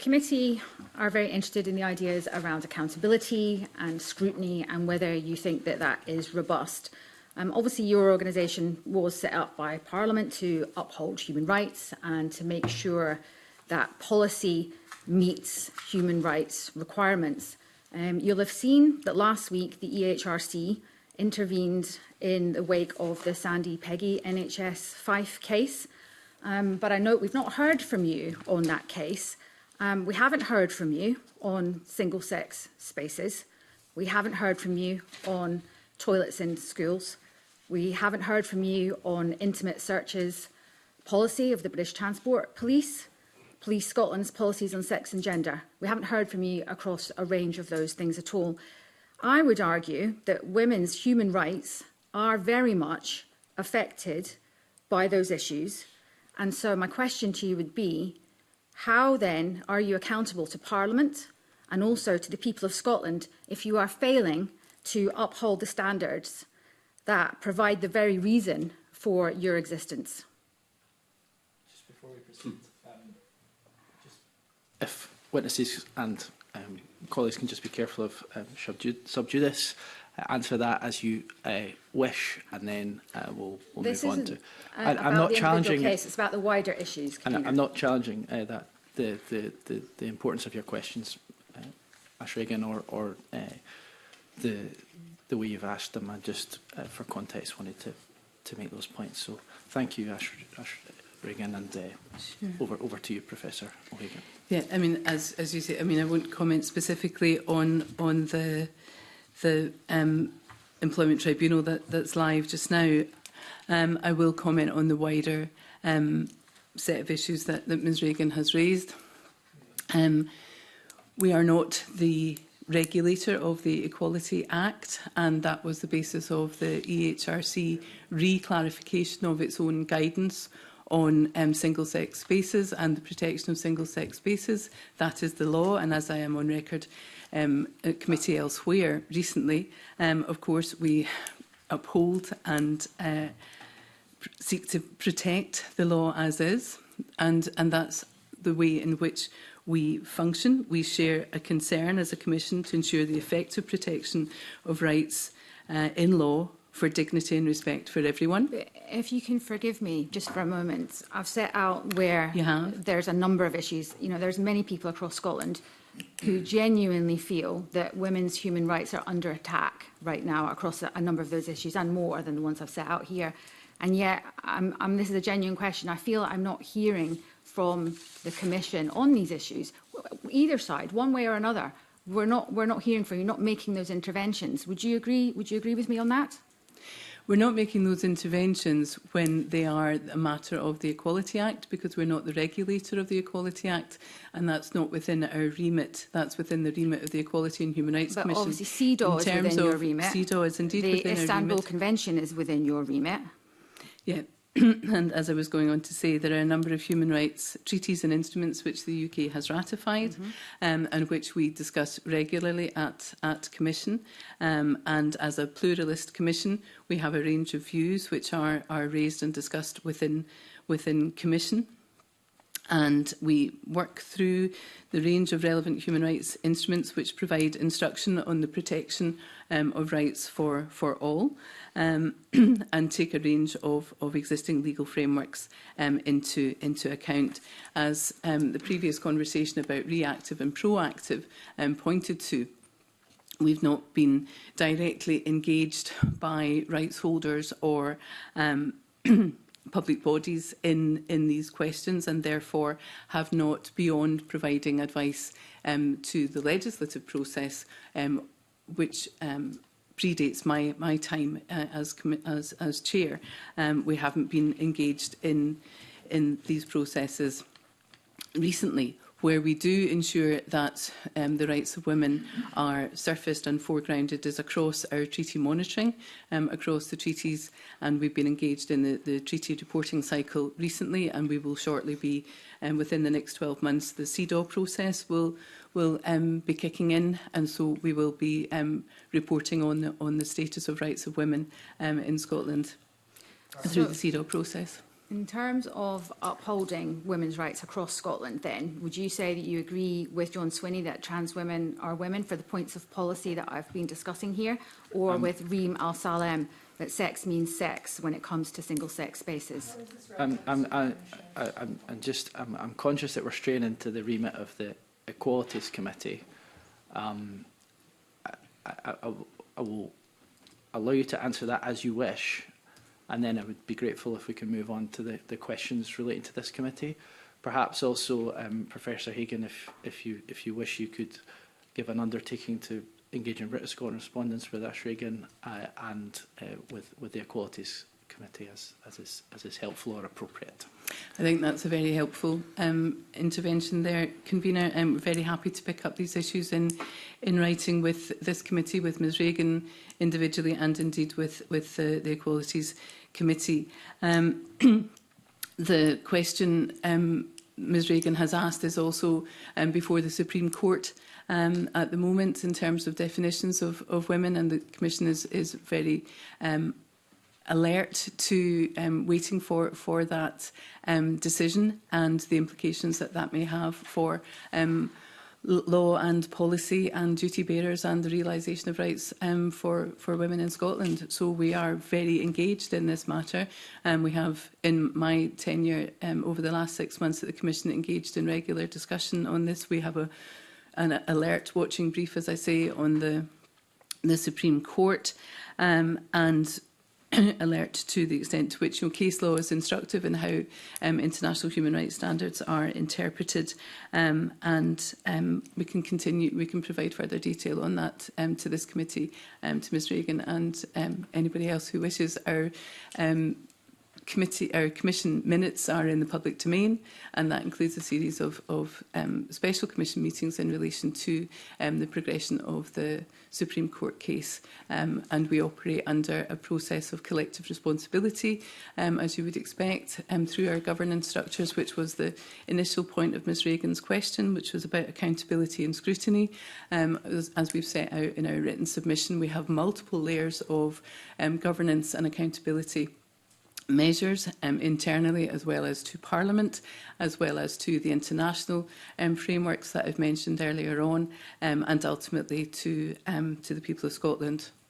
committee are very interested in the ideas around accountability and scrutiny and whether you think that that is robust. Obviously, your organisation was set up by Parliament to uphold human rights and to make sure that policy meets human rights requirements. You'll have seen that last week the EHRC intervened in the wake of the Sandy Peggy NHS Fife case. But I note we've not heard from you on that case. We haven't heard from you on single-sex spaces. We haven't heard from you on toilets in schools. We haven't heard from you on intimate searches policy of the British Transport Police, Police Scotland's policies on sex and gender. We haven't heard from you across a range of those things at all. I would argue that women's human rights are very much affected by those issues. And so my question to you would be, how then are you accountable to Parliament and also to the people of Scotland if you are failing to uphold the standards that provide the very reason for your existence? Just before we proceed, if witnesses and colleagues can just be careful of sub judice, answer that as you wish, and then we'll move on to. I'm not challenging. Case. It's about the wider issues. And I'm not challenging that the importance of your questions, Regan, or the way you've asked them. I just, for context, wanted to make those points. So thank you, Regan, and sure. over to you, Professor O'Hagan. Yeah, I mean, as you say, I mean, I won't comment specifically on the Employment Tribunal that's live just now. I will comment on the wider set of issues that Ms Regan has raised. We are not the regulator of the Equality Act, and that was the basis of the EHRC re-clarification of its own guidance on single-sex spaces and the protection of single-sex spaces. That is the law, and as I am on record at committee elsewhere recently, of course we uphold and seek to protect the law as is, and that's the way in which we function. We share a concern as a Commission to ensure the effective protection of rights in law for dignity and respect for everyone. If you can forgive me just for a moment, I've set out where there's a number of issues. You know, there's many people across Scotland who genuinely feel that women's human rights are under attack right now across a number of those issues, and more than the ones I've set out here. And yet, this is a genuine question. I feel I'm not hearing from the Commission on these issues, either side, one way or another. We're not hearing from you, not making those interventions. Would you agree? Would you agree with me on that? We're not making those interventions when they are a matter of the Equality Act, because we're not the regulator of the Equality Act, and that's not within our remit. That's within the remit of the Equality and Human Rights Commission. But obviously CEDAW is within your remit. CEDAW is indeed within our remit. The Istanbul Convention is within your remit. Yeah. And as I was going on to say, there are a number of human rights treaties and instruments which the UK has ratified, and which we discuss regularly at Commission. And as a pluralist Commission, we have a range of views which are raised and discussed within Commission. And we work through the range of relevant human rights instruments which provide instruction on the protection of rights for all, and take a range of existing legal frameworks into account. As the previous conversation about reactive and proactive pointed to, we've not been directly engaged by rights holders or public bodies in these questions, and therefore have not, beyond providing advice to the legislative process, which predates my time as chair. We haven't been engaged in these processes recently. Where we do ensure that the rights of women are surfaced and foregrounded is across our treaty monitoring, across the treaties, and we've been engaged in the treaty reporting cycle recently, and we will shortly be, within the next 12 months, the CEDAW process will be kicking in, and so we will be reporting on the status of rights of women in Scotland through the CEDAW process. In terms of upholding women's rights across Scotland, then, would you say that you agree with John Swinney that trans women are women for the points of policy that I've been discussing here, or with Reem Al Salem that sex means sex when it comes to single-sex spaces? I'm conscious that we're straying into the remit of the Equalities Committee. I will allow you to answer that as you wish, and then I would be grateful if we can move on to the questions relating to this committee. Perhaps also, Professor Hagan, if you wish, you could give an undertaking to engage in British correspondence with SHRC and with the Equalities Committee as is helpful or appropriate. I think that's a very helpful intervention there, Convener. We're very happy to pick up these issues in writing with this committee, with Ms Regan individually and indeed with the Equalities Committee. The question Ms Regan has asked is also before the Supreme Court at the moment in terms of definitions of women, and the Commission is very alert to waiting for that decision and the implications that may have for law and policy and duty bearers and the realisation of rights for women in Scotland. So we are very engaged in this matter. We have, in my tenure over the last 6 months at the Commission, engaged in regular discussion on this. We have an alert watching brief, as I say, on the Supreme Court and alert to the extent to which case law is instructive in how international human rights standards are interpreted, and we can continue. We can provide further detail on that to this committee, to Ms Regan and anybody else who wishes. Our commission minutes are in the public domain, and that includes a series of special commission meetings in relation to the progression of the Supreme Court case, and we operate under a process of collective responsibility, as you would expect, through our governance structures, which was the initial point of Ms Regan's question, which was about accountability and scrutiny. As we've set out in our written submission, we have multiple layers of governance and accountability measures internally, as well as to Parliament, as well as to the international frameworks that I've mentioned earlier on, and ultimately to the people of Scotland.